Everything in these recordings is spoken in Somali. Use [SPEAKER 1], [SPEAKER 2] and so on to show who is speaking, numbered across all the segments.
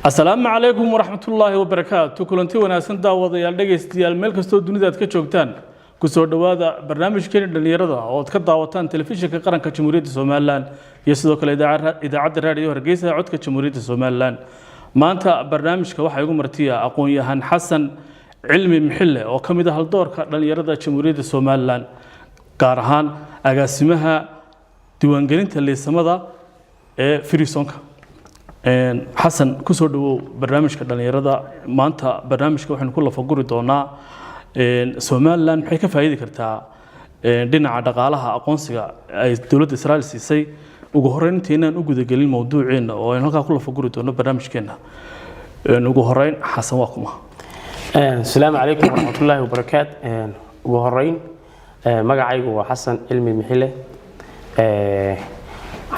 [SPEAKER 1] السلام عليكم ورحمة الله وبركاته كلنتي وناسن داوديال dhageystayaal meel kasto dunida aad ka joogtaan ku soo dhawaada barnaamijkeena dhalinyarada oo aad ka daawataan telefishinka qaranka Jamhuuriyadda Soomaaliland iyo sidoo kale idaacadda raadiyo Hargeysa codka Jamhuuriyadda Soomaaliland maanta barnaamijka waxa igu martiya aqoon-yahan Xasan Cilmi Mixille oo kamid ah haldoorka dhalinyarada Jamhuuriyadda Soomaaliland gaar ahaan agaasimaha diiwaangelinta liisamada ee Firisonka حسن كسر دو برنامج كدنيرة ما أنت برنامج كوحنا كله فقوري دونا سومالان حكي فايدة كرتا دينا على قالها أقونسيا دولة إسرائيل سي وجهرين تينا نوجد جليل موضوعين وينها كله فقوري دونا برنامج كنا نوجهرين حسن واقمة
[SPEAKER 2] السلام عليكم ورحمة الله وبركاته وجهرين مجا هو حسن علمي محله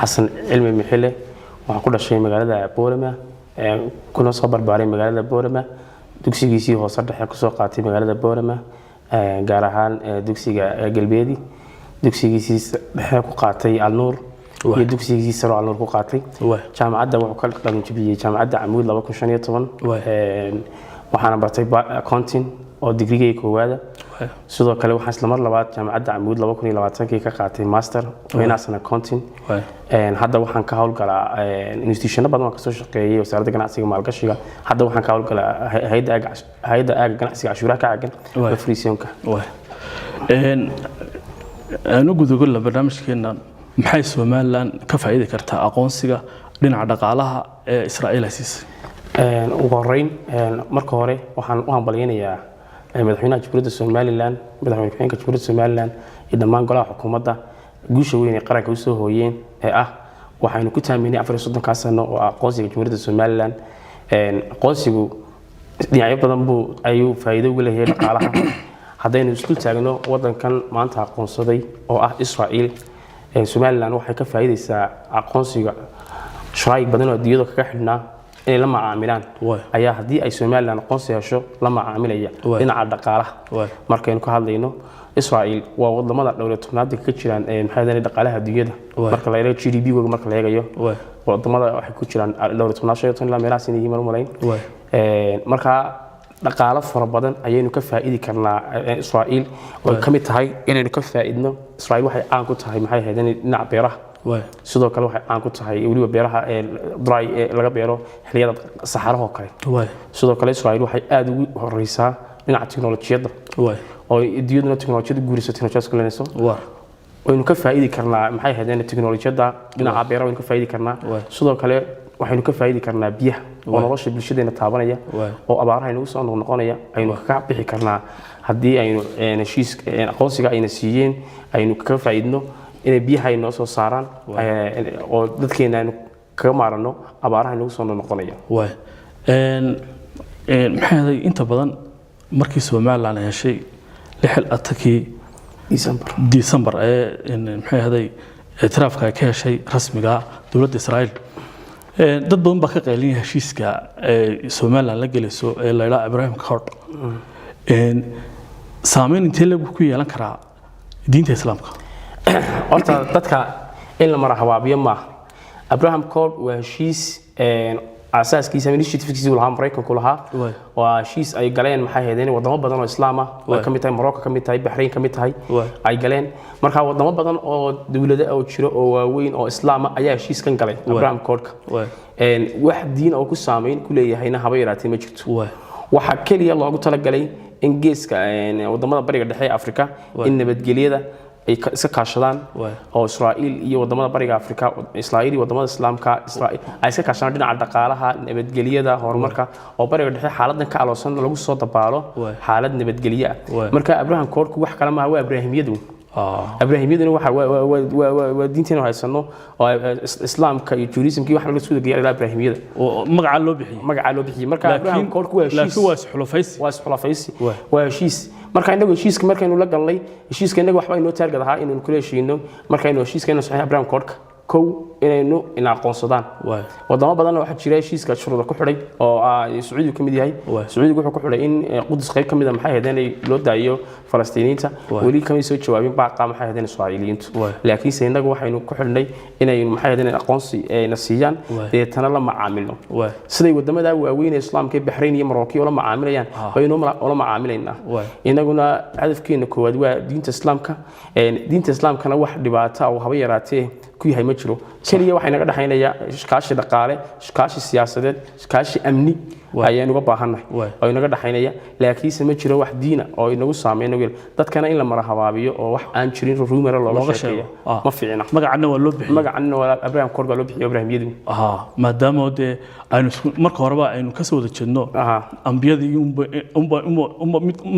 [SPEAKER 2] حسن علمي محله waxaan ku dhashay magaalada Boorama kuna soo barbaaray magaalada Boorama dugsigiisii hoose dhexe ku soo qaatay magaalada Boorama gaar ahaan dugsiga Galbeedi dugsigiisii dhexe ku qaatay Al-Nuur iyo dugsigiisii sare Al-Nuur ku qaatay jaamacadda wuxuu ka dhalan jabiyay jaamacadda Amuud 2015 waxaan bartay accounting oo degree koowaad sidoo kale waxaan isla mar labaad jaamacadda Amuud 2020 ka qaatay master finance and accounting hadda waxaan ka hawlgalaa institution badan oo ka soo shaqeeyay wasaaradda ganacsiga maalgashiga hadda waxaan ka hawlgalaa hay'adda ganacsiga cashuuraha ka cagan Firisonka
[SPEAKER 1] aanu gudugol barnaamijkeena maxay Soomaaliland ka faa'iido kartaa aqoonsiga dhinaca dhaqaalaha ee Israa'iil siisay
[SPEAKER 2] ugu horeyn marka hore waxaan u hambalyeeyaa madaxweynaha Jamhuuriyadda Soomaaliland madaxweynaha Jamhuuriyadda Soomaaliland iyo dhammaan golaha xukuumadda guusha weyn ee qaranka u soo hooyeen ee ah waxaynu ku taaminay 34 sano oo aqoonsiga Jamhuuriyadda Soomaaliland aqoonsigu dhinacyo badan buu ayuu faa'iido u leeyahay dhaqaalaha haddaynu isku taagno wadankan maanta aqoonsaday oo ah Israa'iil Soomaaliland waxay ka faa'iideysaa aqoonsiga sharaa'ig badan oo adduunyada kaga xidhnaa إن لما عاملان أيها هذه أي سومالي أنا قنصي شو لما عاملية إن على الدقالة مركين كهذا إنه إسرائيل ووضع ما دولة تنادي كتيران هذا الدقالة هدية مركل لا يجي GDP ومركل لا يجيه ووضع ما دولة كتيران دولة تناشية تنلا ميراث إنه يمر ملاين مركا دقالة فربضن أيه نكفى إيدي كنا إسرائيل وكمية هاي إن نكفى إنه إسرائيل واحد عنكو تهاي محي هذا نعبره sidoo kale waxa aan ku tahay waliba beeraha dry laga beero xilliyada saxaraha oo kale sidoo kale Israa'iil waxay aad ugu horeysaa dhinaca tiknoolajiyada oo idiyaduna tiknoolajiyada guurisa tiknoolajiyada kulanayso waynu ka faa'iidi karnaa maxay haydeen tiknoolajiyada dhinaca beeraha waynu ka faa'iidi karnaa sidoo kale waxaynu ka faa'iidi karnaa biyaha oo nolosha bulshadeena taabanaya oo abaaraha inuu soo noqonaya aynu ka bixi karnaa hadii aynu heshiis aqoonsiga ayna siiyeen aynu ka faa'iidno إن بيها الناس وصاران أو ذكينا كمارنو أبارها الناس ونقوليا. هذا أنت بدن مركز ومال على هالشيء لحل أتكي ديسمبر إن هذا اعتراف كشيء رسمي جا دولة إسرائيل. ضد بدن بقى قليل هالشيء كا سومال على جلسوا لا إبراهيم كارت. سامين انتلب كوي على كرا دين الإسلام. horta dadka in la marxabaabiyo ma Abraham Code waa heshiis asaaskiisa initiative-kiisa uu lahaa Mareykanku lahaa waa heshiis ay galeen maxay ahaydeen wadamo badan oo Islaam ah oo kamid tahay Morocco kamid tahay Bahrain kamid tahay ay galeen marka wadamo badan oo dawlado oo jiro oo waaweyn oo Islaam ah ayaa heshiiskan galay Abraham Code wax diin oo ku saameyn ku leeyahayna haba yaraatay ma jirto waxa kaliya loogu talagalay in geeska wadamada bariga dhexe ee Afrika in nabadgelyada ay iska kaashadaan oo Israa'iil iyo wadamada bariga Afrika Israa'iil iyo wadamada Islaamka Israa'iil ay iska kaashadaan dhinaca dhaqaalaha nabadgelyada horumarka oo bariga dhexe xaaladdan ka aloosan lagu soo dabaalo xaalad nabadgelyo marka Abraham Code wax kale ma waa Ibraahimiyadu Ibraahimiyaduna waa diinteena haysano oo Islaamka iyo Judaismka wax laga soo degay Ibraahimiyada oo magaca loo bixiyay marka Abraham Code waa xulafaysi waa heshiis marka inagu heshiiska markaynu la galnay heshiiska inagu waxba inoo taargad ahaa inuu kula heshiino markaynu heshiiskayna saxiix Abraham Code kow inaynu ina aqoonsadaan wadamo badan waxa jira heshiiska shuruudo ku xidhay oo Sacuudiga kamid yahay Sacuudiga wuxuu ku xidhay in Qudus qayb kamid ah maxay ahaydeen loo daayo Falastiiniinta wali kama soo jawaabin baaqa maxay ahaydeen Israa'iiliyiintu laakiin saynagu waxaynu ku xidhnay inaynu maxay ahaydeen aqoonsi ayna siiyaan deetana la macaamilno siday wadamada waaweyn ee Islaamka Bahrain iyo Morocco la macaamilayaan baynu la macaamilayna inaguna hadafkeena koowaad waa diinta Islaamkana wax dhibaato oo haba yaraatee ku yahay ma jiro kaliya waxa inaga dhaxaynaya iskaashi dhaqaale iskaashi siyaasadeed iskaashi amni ayaan uga baahannahay oo inaga dhaxaynaya laakiin ma jiro wax diina oo inagu saameeyo dadkana in la marahawaabiyo oo wax aan jirin rumor looga sheegayo ma fiicna magacana waa loo bixiyo magacana waa Abraham Korba loo bixiyo Abraham Yadmi
[SPEAKER 1] maadaama aynu marka horeba aynu ka soo wada jeedno ambiyadii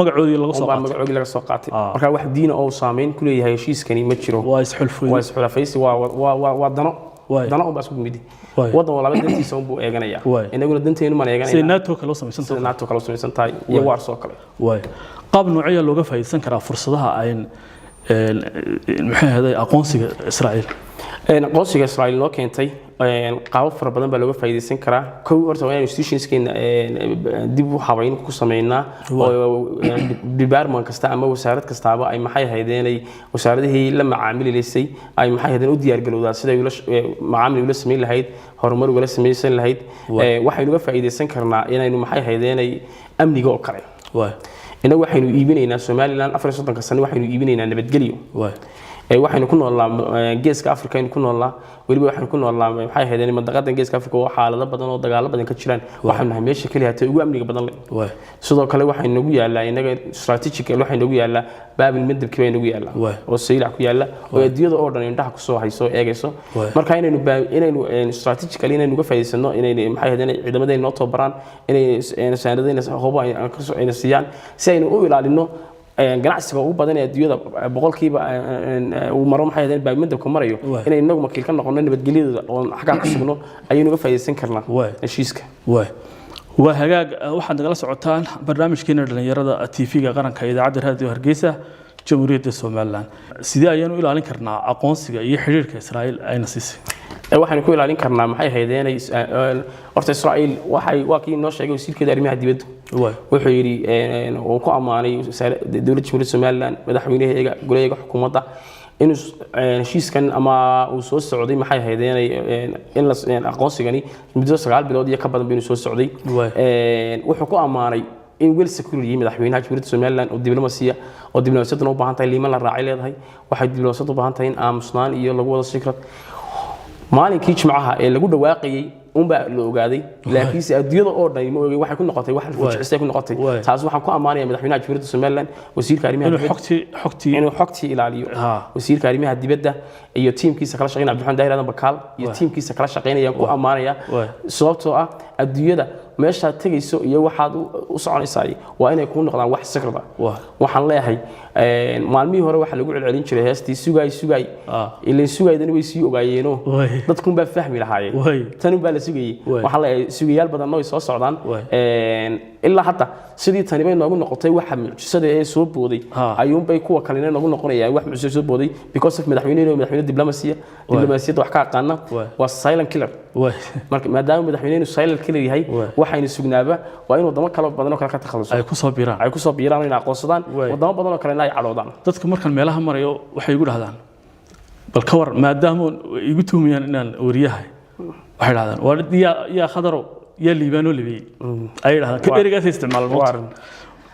[SPEAKER 1] magacoodii
[SPEAKER 2] laga soo qaatay marka wax diina oo saameyn ku leeyahay heshiiskani ma jiro
[SPEAKER 1] waa
[SPEAKER 2] isxulafaysi waa dano oo baas ku mid wadan walaal dantiisa uu eeganaya inaguna danteenu ma eeganaya
[SPEAKER 1] si NATO kala samaysan tahay
[SPEAKER 2] iyo warso kale
[SPEAKER 1] qaab noocyo looga faa'iideysan karaa fursadaha ay maxay ahayd aqoonsiga Israa'iil loo keentay qaab fara badan baa looga faa'iideysan karaa koow horta waa institutionskeena dib u habayn ku sameeynaa oo department kasta ama wasaarad kastaaba ay maxay ahaydeen wasaaradihii la macaamilaysay ay maxay ahaydeen u diyaar galowdaa sida ay macaamil ula sameyn lahayd horumar ula sameeysan lahayd waxaynu uga faa'iideysan karnaa inaynu maxay ahaydeen amniga oo kale inagu waxaynu iibinaynaa Somaliland 34 sano waxaynu iibinaynaa nabadgelyo waxaynu ku noolaa geeska Afrika ku noolaa waliba waxaynu ku noolaa maxay ahaydeen mandaqadan geeska Afrika oo xaalado badan oo dagaalo badan ka jiraan waxaynu nahay meesha kaliya ta ugu amniga badan leh sidoo kale waxaynu nagu yaalaa inaga strategic waxaynu nagu yaalaa baabil midabkii baynu nagu yaalaa oo saylac ku yaala oo adiyada oo dhan indhaha ku soo hayso eegayso marka inaynu strategically inaynu uga faa'iideysano inay maxay ahaydeen ciidamadeena noo tababaraan inay saanadayna hoobo ay siiyaan si aynu u ilaalino ganacsiga ugu badan ee adduunyada boqolkiiba uu maro maxay ahaydeen baabmidabka marayo inay inagu makiil ka noqono nabadgelyada oo xagaa ku sugno ayaynu uga faa'iideysan karnaa heshiiska waa hagaag waxaad nagala socotaan barnaamijkeena dhalinyarada TV-ga qaranka idaacadda raadiyo Hargeysa Jamhuuriyadda Soomaaliland sidee ayaynu ilaalin karnaa aqoonsiga iyo xiriirka Israa'iil ayna siisay
[SPEAKER 2] waxaan ku ilaalin karnaa maxay ahaydeen horta Israa'iil waa kii noo sheegay wasiirkeeda arrimaha dibadda wuxuu yiri oo ku amaanay dawladda Jamhuuriyadda Soomaaliland madaxweynaha golaha xukuumadda in heshiiskan ama uu soo socday maxay ahaydeen in la aqoonsigani muddo 9 bilood iyo ka badan buu soo socday wuxuu ku amaanay in weel security madaxweynaha Jamhuuriyadda Soomaaliland oo diblomaasiyadna u baahan tahay liiman la raacay leedahay waxay diblomaasiyadu u baahan tahay in aamusnaan iyo lagu wada fikrad maalinkii jimcaha ee lagu dhawaaqayay unba la ogaaday laakiin si adduunyada oo dhan ma ogay waxay ku noqotay wax fujicisay ku noqotay taas waxaan ku amaanayaa madaxweynaha Jamhuuriyadda Soomaaliland wasiirka arrimaha dibadda inuu xogtii ilaaliyo wasiirka arrimaha dibadda iyo teamkiisa kala shaqeynaya Cabdiraxmaan Daahir Aadan Bakaal iyo teamkiisa kala shaqeynaya ku amaanaya sababtoo ah adduunyada meesha tagayso iyo waxaad u soconaysay waa inay ku noqdaan wax sakrada waxaan leeyahay maalmihii hore waxa lagu celcelin jiray heestii sugay ilaa sugaydana way sii ogaayeeno dadku baa fahmi lahaayeen tan baa la sugayay waxa la sugayaal badan oo soo socdaan ilaa hadda sidii tani bay noogu noqotay waxa mucjisada ee soo booday ayuun bay kuwa kale noogu noqonayaan wax mucjisada soo booday because of madaxweyne diblomaasiyadda wax ka aqaana waa silent killer marka maadaama madaxweynuhu silent killer yahay waxaynu sugnaaba waa inuu wadamo kale badan oo kale ka takhaluso ay ku soo biiraan in aqoonsadaan wadamo badan oo kale ay cadoodaan
[SPEAKER 1] dadka markan meelaha marayo waxay igu dhahdaan bal ka war maadaama igu tuumayaan inaan wariyahay waxay dhahdaan waa yaa khadaro yaa liibaano libiyay ay dhahdaan ka erigaas isticmaalaan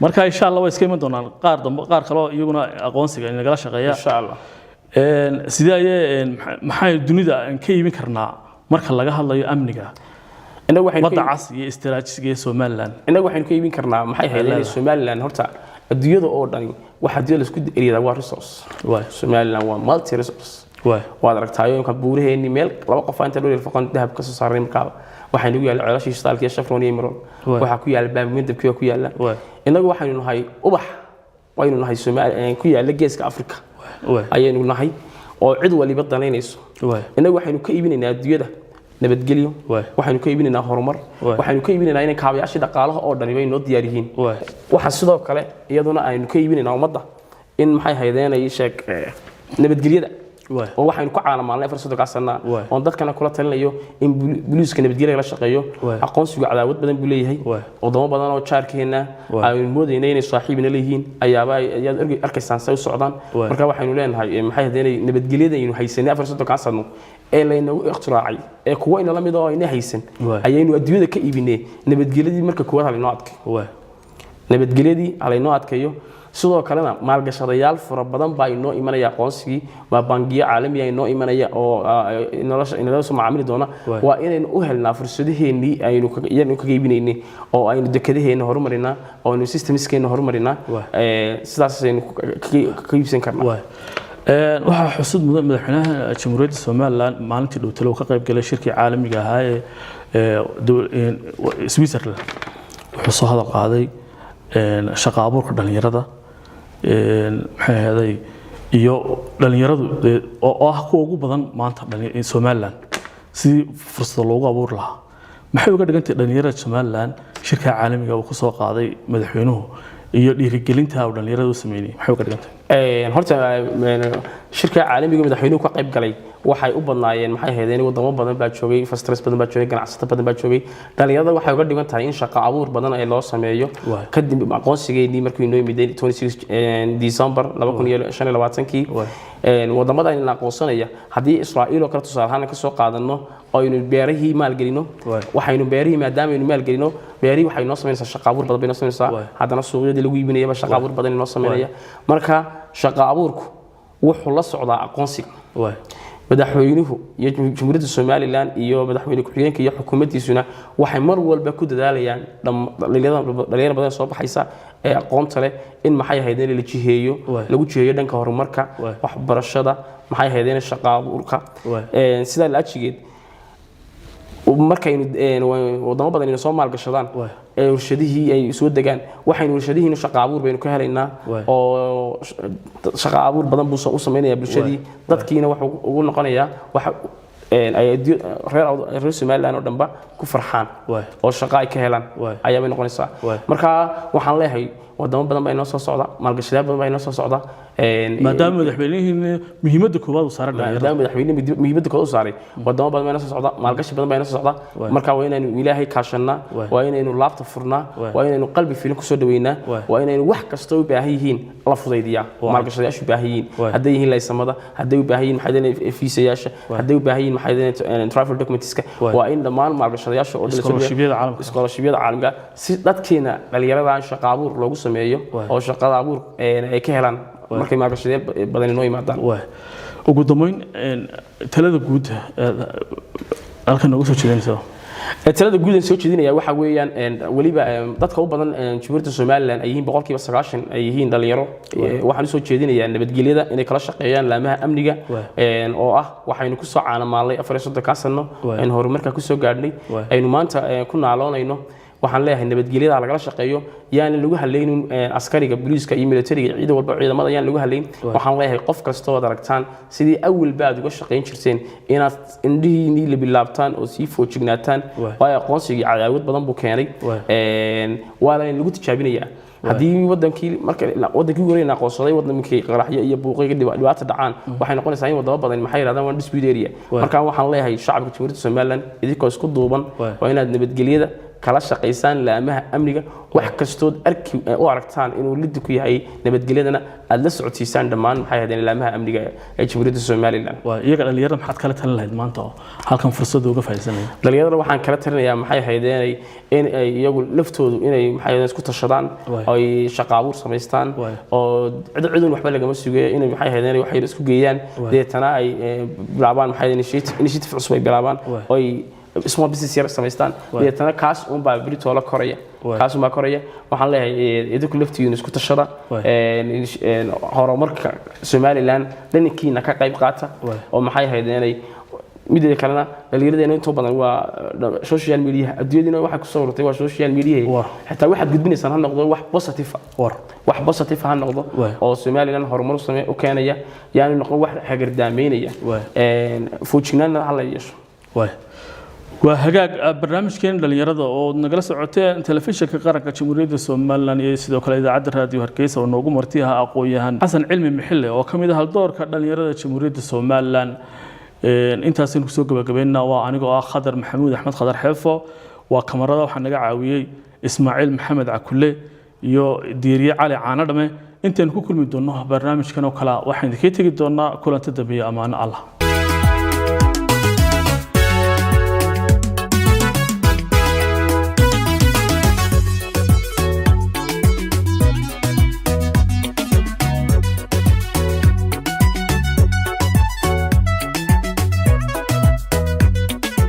[SPEAKER 1] marka insha Allah way iska iman doonaan qaar kale oo iyaguna aqoonsiga in laga shaqeeyo
[SPEAKER 2] insha Allah
[SPEAKER 1] sidee maxay dunida ka iibin karnaa marka laga hadlayo amniga
[SPEAKER 2] inagu waxaynu
[SPEAKER 1] wadacas iyo istiraatijiga Soomaaliland
[SPEAKER 2] inagu waxaynu ka iibin karnaa maxay ahaydeen Soomaaliland horta adduunyada oo dhan waxa dib la isku dheeriyada waa resource Soomaaliland waa multi resource waad aragtaayo in ka buuraheeni meel laba qof inta dhul faqan dahab ka soo saaray markaa waxaynu u yaal ceelashii shidaalka Shafron iyo Emerald waxa ku yaal baamidabkii ku yaala inagu waxaynu nahay ubax waynu nahay Soomaaliland ku yaala geeska Afrika ayaynu nahay oo cid waliba danaynayso inagu waxaynu ka iibinaynaa adduunyada nabadgelyo waxaynu ka iibinaynaa horumar waxaynu ka iibinaynaa in kaabayaasha dhaqaalaha oo dhan ay noo diyaar yihiin waxa sidoo kale iyaduna aynu ka iibinaynaa ummadda in maxay haydeen ay sheeg nabadgelyada oo waxaynu ku caalamaalnay fursad ka sanaa oo dadkana kula talinayo in booliiska nabadgelyada la shaqeeyo aqoonsiga cadaawad badan buu leeyahay wadamo badan oo jaarkeena ay moodayeen inay saaxiibna leeyihiin ayaaba ayaad arkaysaan say u socdaan marka waxaynu leenahay maxay hadeenay nabadgelyada inuu haysanay fursad ka sanno ee laynagu iqtiraacay ee kuwa in la mid oo inay haysan ayaynu adduunyada ka iibinay nabadgelyadii marka kuwa hal inoo adkay nabadgelyadii hal inoo adkayo sidoo kalena maalgashadayaal fara badan baa inoo imanaya aqoonsigii waa bangiyo caalami ah inoo imanaya oo nolosha soo macaamili doona waa inaynu u helnaa fursadaheennii aynu kaga iibinaynay oo aynu dekadaheena horumarinaa oo aynu systemskeena horumarinaa sidaas aynu ka iibsan karnaa
[SPEAKER 1] waxaa xusud mudan madaxweynaha jamhuuriyadda Soomaaliland maalintii dhowtay oo ka qayb galay shirkii caalamiga ahaa ee Switzerland wuxuu soo hadal qaaday shaqo abuurka dhalinyarada maxay ahaday iyo dhalinyaradu oo ah kuwa ugu badan maanta Soomaaliland si fursad loogu abuur lahaa maxay uga dhigantay dhalinyarada Soomaaliland shirka caalamiga uu ku soo qaaday madaxweynuhu iyo dhiirigelinta uu dhalinyarada u sameeyay maxay uga dhigantay
[SPEAKER 2] horta shirka caalamiga madaxweynuhu ka qayb galay waxay u badnaayeen maxay ahaydeen wadamo badan baa joogay fasters badan baa joogay ganacsato badan baa joogay dhalinyarada waxay uga dhigan tahay in shaqo abuur badan ay loo sameeyo kadib aqoonsigeedii markii inoo yimid 26 December 2025 wadamada in la aqoonsanaya hadii Israa'iil oo kala tusaale ahaan ka soo qaadano oo aynu beerihii maalgelino waxaynu beerihii maadaama aynu maalgelino beerihii waxay noo sameynaysaa shaqo abuur badan bay noo sameynaysaa haddana suuqyada lagu iibinaya shaqo abuur badan noo sameynaya marka shaqo abuurku wuxuu la socdaa aqoonsiga madaxweynuhu iyo jamhuuriyadda Soomaaliland iyo madaxweyne ku-xigeenka iyo xukuumaddiisuna waxay mar walba ku dadaalayaan dhalinyarada badan soo baxaysa ee aqoonta leh in maxay ahaydeen la jiheeyo lagu jiheeyo dhanka horumarka waxbarashada maxay ahaydeen shaqo abuurka sida la ajigeed markaynu wadamo badan inay soo maalgashadaan ee warshadihii ay soo degaan waxaynu warshadihiina shaqo abuur baynu ka helaynaa oo shaqo abuur badan buu u sameeynaya bulshadii dadkiina wuxuu ugu noqonayaa wax ay reer Soomaaliland oo dhanba ku farxaan oo shaqo ay ka helaan ayaa bay noqonaysaa marka waxaan leeyahay wadamo badan baa inoo soo socda maalgashadayaal badan baa inoo soo socda
[SPEAKER 1] maadaama madaxweynuhu muhiimadda koowaad u saaray
[SPEAKER 2] maadaama madaxweynuhu muhiimadda koowaad u saaray wadamo badan baa inoo soo socda maalgashi badan baa inoo soo socda marka waa inaynu ilaahay kaashanaa waa inaynu laabta furnaa waa inaynu qalbi fiilin ku soo dhaweynaa waa inaynu wax kasta u baahan yihiin la fudaydiyaa maalgashadayaashu u baahan yihiin hadday yihiin laysamada hadday u baahan yihiin maxay fiisayaasha hadday u baahan yihiin maxay travel documentska waa in dhammaan maalgashadayaasha oo scholarshipyada caalamiga si dadkeena dhalinyarada shaqo abuur loogu sameeyo oo shaqada abuur ay ka helaan markay maalgashadayaal badan inoo yimaadaan
[SPEAKER 1] ugu dambeyn talada guud halkan ugu soo jeedinayso
[SPEAKER 2] talada guud ee soo jeedinaya waxa weeyaan waliba dadka u badan jamhuuriyadda Soomaaliland ay yihiin 90% ay yihiin dhalinyaro waxaan soo jeedinayaa nabadgelyada inay kala shaqeeyaan laamaha amniga oo ah waxaynu ku soo caanamaalnay 4 sano in horumarka ku soo gaadhnay aynu maanta ku naaloonayno waxaan leeyahay nabadgelyada laga shaqeeyo yaan lagu haleeynin askariga booliiska iyo militariga ciidan walba ciidamada yaan lagu haleyn waxaan leeyahay qof kasta oo aragtaan sidii awal baad uga shaqeyn jirteen inaad indhihiinii la bilaabtaan oo sii foojignaataan waa aqoonsigii cadaawad badan buu keenay waa la lagu tijaabinayaa haddii wadankii marka wadankii weyn aqoonsaday wadankii qaraxyo iyo buuqiga dhibaato dhacaan waxay noqonaysaa in wadamo badan maxay yiraahdaan waa dispute area marka waxaan leeyahay shacabka jamhuuriyadda Soomaaliland idinkoo isku duuban waa inaad nabadgelyada kala shaqeysaan laamaha amniga wax kastood u aragtaan inuu lid ku yahay nabadgelyadana aad la socodsiisaan dhammaan maxay ahaydeen laamaha amniga ee jamhuuriyadda Soomaaliland
[SPEAKER 1] waa iyaga dhalinyarada maxaad kala talin lahayd maanta oo halkan fursad uga faa'iideysanayaan
[SPEAKER 2] dhalinyarada waxaan kala talinayaa maxay ahaydeen in ay iyagu laftoodu inay maxay ahaydeen isku tashadaan oo ay shaqo abuur sameystaan oo cid waxba lagama sugayo inay maxay ahaydeen wax yar isku geeyaan deetana ay bilaabaan maxay ahaydeen initiative cusub ay bilaabaan oo small business yar samaystaan deetana kaas un baa Britoola koraya kaas un baa koraya waxaan leeyahay idinku laftigiina isku tashada horumarka Soomaaliland dhankiina ka qayb qaata oo maxay ahaydeen midda kalena dhalinyarada inta badan waa social media adduunyada waxa ku soo urtay waa social media xitaa waxaad gudbinaysan ha noqdo wax positive ha noqdo oo Soomaaliland horumar u keenaya yaani noqon wax xagardaameynaya foojignaana hal yeesho
[SPEAKER 1] وهجاج برنامجكين dhalinyarada oo nagala socoteen telefishinka qaranka Jamhuuriyadda Soomaaliland iyo sidoo kale idaacadda raadiyo Hargeysa oo noogu martiyaha aqoon-yahan Xasan Cilmi Mixile oo kamid ah haldoorka dhalinyarada Jamhuuriyadda Soomaaliland intaas ku soo gabagabeynaa waa aniga oo Khadar Maxamuud Axmed Khadar Xeefo waa kamarada waxa naga caawiyay Ismaaciil Maxamed Cakule iyo Diiriye Cali Caanadhame intaan ku kulmi doono barnaamijkan oo kala waxaan idinka tagi doonaa kulanta dambe amaano Allah